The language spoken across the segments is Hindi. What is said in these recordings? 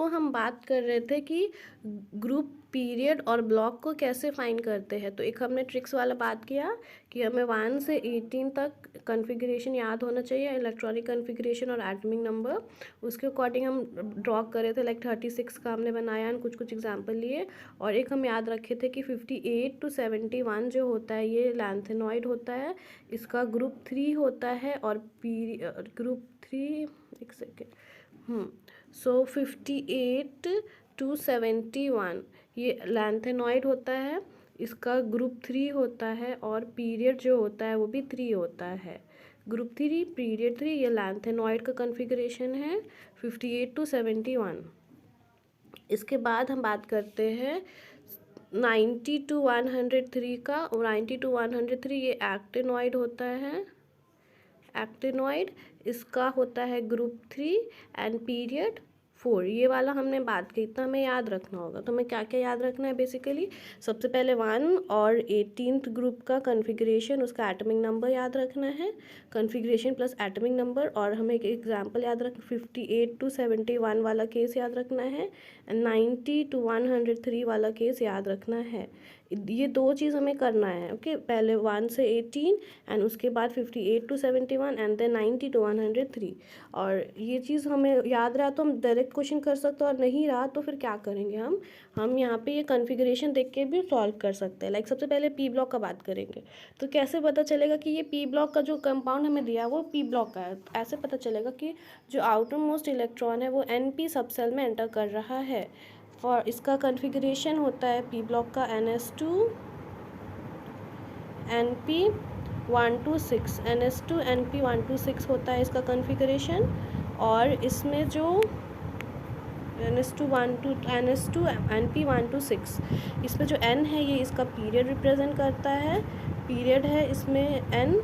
हम बात कर रहे थे कि ग्रुप पीरियड और ब्लॉक को कैसे फाइंड करते हैं। तो एक हमने ट्रिक्स वाला बात किया कि हमें 1 से 18 तक कॉन्फ़िगरेशन याद होना चाहिए, इलेक्ट्रॉनिक कॉन्फ़िगरेशन और एटॉमिक नंबर। उसके अकॉर्डिंग हम ड्रॉ कर रहे थे, लाइक 36 का हमने बनाया एंड कुछ कुछ एग्जांपल लिए। और एक हम याद रखे थे कि 58 to 71 जो होता है ये लैंथेनॉइड होता है, इसका ग्रुप 3 होता है। और ग्रुप 3, एक सेकेंड, 58 to 71 ये लैंथेनॉइड होता है, इसका ग्रुप 3 होता है। और पीरियड जो होता है वो भी 3 होता है। ग्रुप 3 पीरियड 3 ये लैंथेनॉइड का कॉन्फ़िगरेशन है 58 to 71। इसके बाद हम बात करते हैं 90 to 103 का। और 90 to 103 ये एक्टिनॉइड होता है, एक्टिनॉइड। इसका होता है ग्रुप 3 एंड पीरियड 4। ये वाला हमने बात की, इतना हमें याद रखना होगा। तो हमें क्या क्या याद रखना है बेसिकली, सबसे पहले 1 और 18th ग्रुप का कॉन्फ़िगरेशन, उसका एटॉमिक नंबर याद रखना है, कॉन्फ़िगरेशन प्लस एटॉमिक नंबर। और हमें एक एग्जांपल याद रख 58 to 71 वाला केस याद रखना है एंड 90 to 103 वाला केस याद रखना है। ये दो चीज़ हमें करना है। ओके, पहले 1 से 18 एंड उसके बाद 58 to 71 एंड देन 90 to 103। और ये चीज़ हमें याद रहा तो हम डायरेक्ट क्वेश्चन कर सकते हैं, और नहीं रहा तो फिर क्या करेंगे हम यहाँ पे ये कॉन्फ़िगरेशन देख के भी सॉल्व कर सकते हैं। लाइक सबसे पहले पी ब्लॉक का बात करेंगे। तो कैसे पता चलेगा कि ये पी ब्लॉक का जो कंपाउंड हमें दिया वो पी ब्लॉक का है। ऐसे पता चलेगा कि जो आउटर मोस्ट इलेक्ट्रॉन है वो NP सब सेल में एंटर कर रहा है। और इसका कॉन्फ़िगरेशन होता है पी ब्लॉक का NS2 NP126, NS2 NP126 होता है इसका कॉन्फ़िगरेशन। और इसमें जो NS2 NP126, इसमें जो N है ये इसका पीरियड रिप्रेजेंट करता है, पीरियड है इसमें N।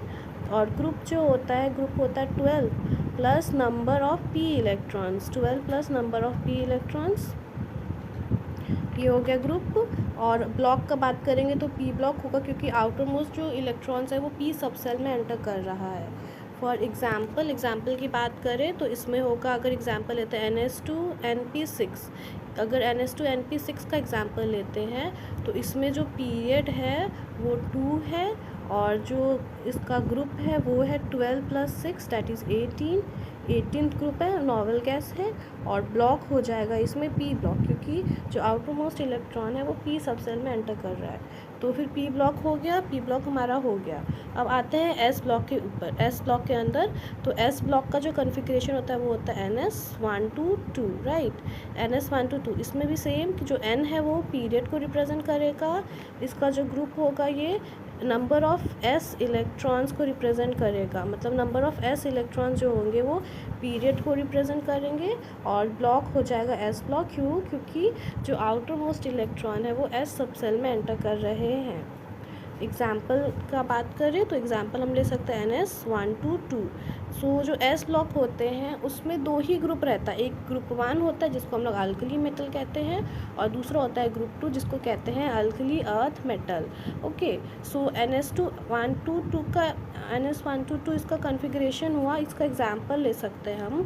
और ग्रुप जो होता है, ग्रुप होता है 12 plus number of p electrons, 12 plus number of p electrons, ये हो गया ग्रुप। और ब्लॉक का बात करेंगे तो पी ब्लॉक होगा, क्योंकि आउटर मोस्ट जो इलेक्ट्रॉन्स है वो पी सब सेल में एंटर कर रहा है। फॉर एग्जाम्पल की बात करें तो इसमें होगा, अगर एग्जाम्पल लेते हैं NS2 NP6, अगर NS2 NP6 का एग्जाम्पल लेते हैं तो इसमें जो पीरियड है वो 2 है, और जो इसका ग्रुप है वो है 12 plus 6 that is 18th group है, नॉवल गैस है। और ब्लॉक हो जाएगा इसमें पी ब्लॉक, क्योंकि जो आउटर मोस्ट इलेक्ट्रॉन है वो पी सब सेल में एंटर कर रहा है। तो फिर पी ब्लॉक हो गया, पी ब्लॉक हमारा हो गया। अब आते हैं एस ब्लॉक के ऊपर, एस ब्लॉक के अंदर। तो एस ब्लॉक का जो कॉन्फ़िगरेशन होता है वो होता है NS122, राइट, NS122। इसमें भी सेम कि जो N है वो पीरियड को रिप्रेजेंट करेगा, इसका जो ग्रुप होगा ये नंबर ऑफ एस इलेक्ट्रॉन्स को रिप्रेजेंट करेगा, मतलब नंबर ऑफ एस इलेक्ट्रॉन्स जो होंगे वो पीरियड को रिप्रेजेंट करेंगे। और ब्लॉक हो जाएगा एस ब्लॉक, क्योंकि जो आउटर मोस्ट इलेक्ट्रॉन है वो एस सब सेल में एंटर कर रहे हैं। एग्जाम्पल का बात करें तो एग्जाम्पल हम ले सकते हैं NS122। जो एस ब्लॉक होते हैं उसमें दो ही ग्रुप रहता है, एक ग्रुप 1 होता है जिसको हम लोग अल्कली मेटल कहते हैं, और दूसरा होता है ग्रुप 2 जिसको कहते हैं अल्कली अर्थ मेटल। ओके, सो NS122 का NS122 इसका कॉन्फ़िगरेशन हुआ, इसका एग्जाम्पल ले सकते हैं हम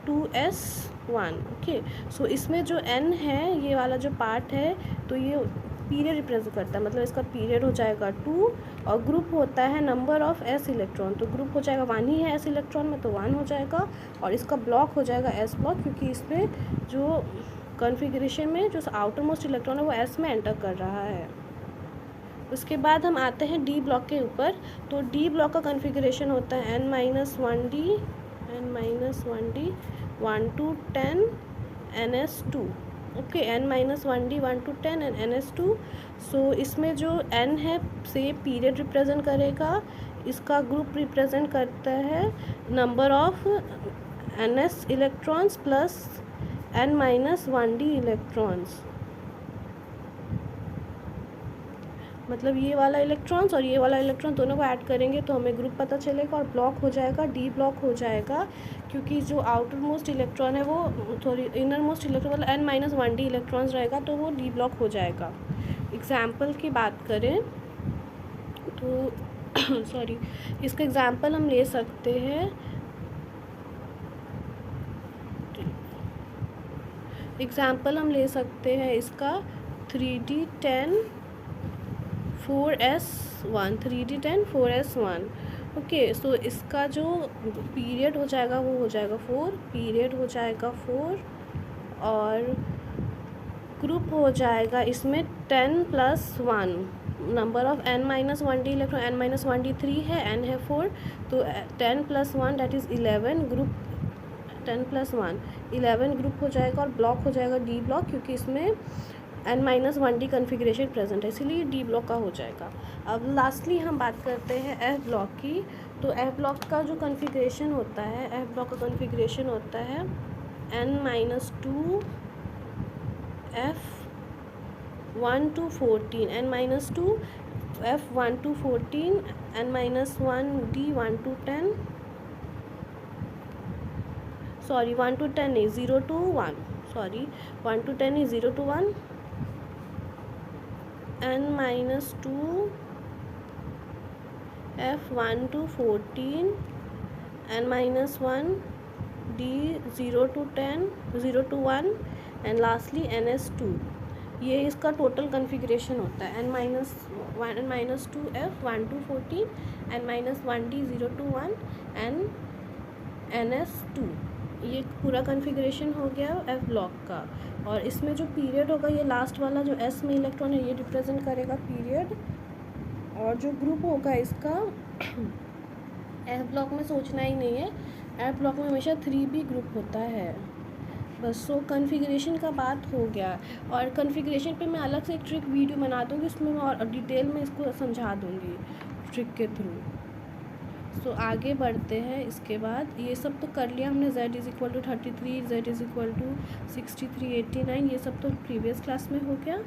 2S1। ओके, सो इसमें जो N है ये वाला जो पार्ट है तो ये पीरियड रिप्रेजेंट करता है, मतलब इसका पीरियड हो जाएगा 2। और ग्रुप होता है नंबर ऑफ एस इलेक्ट्रॉन, तो ग्रुप हो जाएगा 1 ही है एस इलेक्ट्रॉन में तो 1 हो जाएगा। और इसका ब्लॉक हो जाएगा एस ब्लॉक, क्योंकि इसमें जो कॉन्फ़िगरेशन में जो आउटर मोस्ट इलेक्ट्रॉन है वो एस में एंटर कर रहा है। उसके बाद हम आते हैं डी ब्लॉक के ऊपर। तो डी ब्लॉक का कॉन्फ़िगरेशन होता है N-1D 1 to 10 NS2। Okay, N-1D 1 to 10 and NS2। इसमें जो N है से पीरियड रिप्रेजेंट करेगा, इसका ग्रुप रिप्रेजेंट करता है number of NS electrons plus N-1D electrons, मतलब ये वाला इलेक्ट्रॉन्स और ये वाला इलेक्ट्रॉन दोनों को ऐड करेंगे तो हमें ग्रुप पता चलेगा, और ब्लॉक हो जाएगा, डी ब्लॉक हो जाएगा, क्योंकि जो आउटर मोस्ट इलेक्ट्रॉन है वो सॉरी इनर मोस्ट इलेक्ट्रॉन मतलब N-1D इलेक्ट्रॉन्स रहेगा तो वो डी ब्लॉक हो जाएगा। एग्जाम्पल की बात करें तो सॉरी इसका एग्जाम्पल हम ले सकते हैं एग्ज़ाम्पल हम ले सकते हैं इसका 3D10 4S1 3D10 4S1। Okay, सो इसका जो पीरियड हो जाएगा वो हो जाएगा 4, पीरियड हो जाएगा 4, और ग्रुप हो जाएगा इसमें 10+1। Number of n-1d electron, n-1d 3 है, n है 4, तो 10+1 दैट इज़ 11 ग्रुप, 10+1 11 ग्रुप हो जाएगा, और ब्लॉक हो जाएगा डी ब्लॉक, क्योंकि इसमें n-1d कन्फिग्रेशन प्रेजेंट है, इसीलिए डी ब्लॉक का हो जाएगा। अब लास्टली हम बात करते हैं एफ ब्लॉक की। तो एफ ब्लॉक का जो कन्फिग्रेशन होता है, एफ ब्लॉक का कन्फिग्रेशन होता है n-2 F1 to 14, n-2 F1 to 14, n-1 D1 to 10, sorry 1 to 10 नहीं, 0 to 1, sorry 1 to 10 is 0 to 1, n-2 F1 to 14, n-1 D 0 to 10, 0 to 1, and lastly NS2। ये इसका टोटल कन्फिग्रेशन होता है n-1 n-2 F1 to 14, n-1 D 0 to 1 and NS2। ये पूरा कन्फिग्रेशन हो गया एफ ब्लॉक का। और इसमें जो पीरियड होगा, ये लास्ट वाला जो एस में इलेक्ट्रॉन है, ये रिप्रेजेंट करेगा पीरियड, और जो ग्रुप होगा इसका एफ ब्लॉक में सोचना ही नहीं है, एफ ब्लॉक में हमेशा 3b ग्रुप होता है बस। सो कन्फिग्रेशन का बात हो गया, और कन्फिग्रेशन पे मैं अलग से एक ट्रिक वीडियो बना दूँगी, उसमें मैं और डिटेल में इसको समझा दूँगी ट्रिक के थ्रू। सो आगे बढ़ते हैं। इसके बाद ये सब तो कर लिया हमने, z = 33, z = 63, 89, ये सब तो प्रीवियस क्लास में हो गया।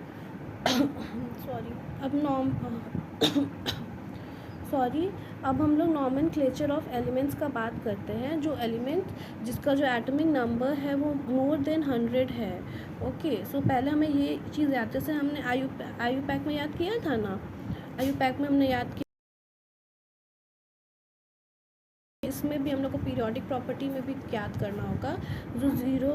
सॉरी, अब हम लोग नॉमेनक्लेचर ऑफ एलिमेंट्स का बात करते हैं। जो एलिमेंट जिसका जो एटॉमिक नंबर है वो मोर देन 100 है। ओके, सो पहले हमें ये चीज़ याद, जैसे हमने आयु पैक में याद किया था ना, आयु पैक में हमने याद किया, इसमें भी हम लोग को पीरियोडिक प्रॉपर्टी में भी याद करना होगा। जो 0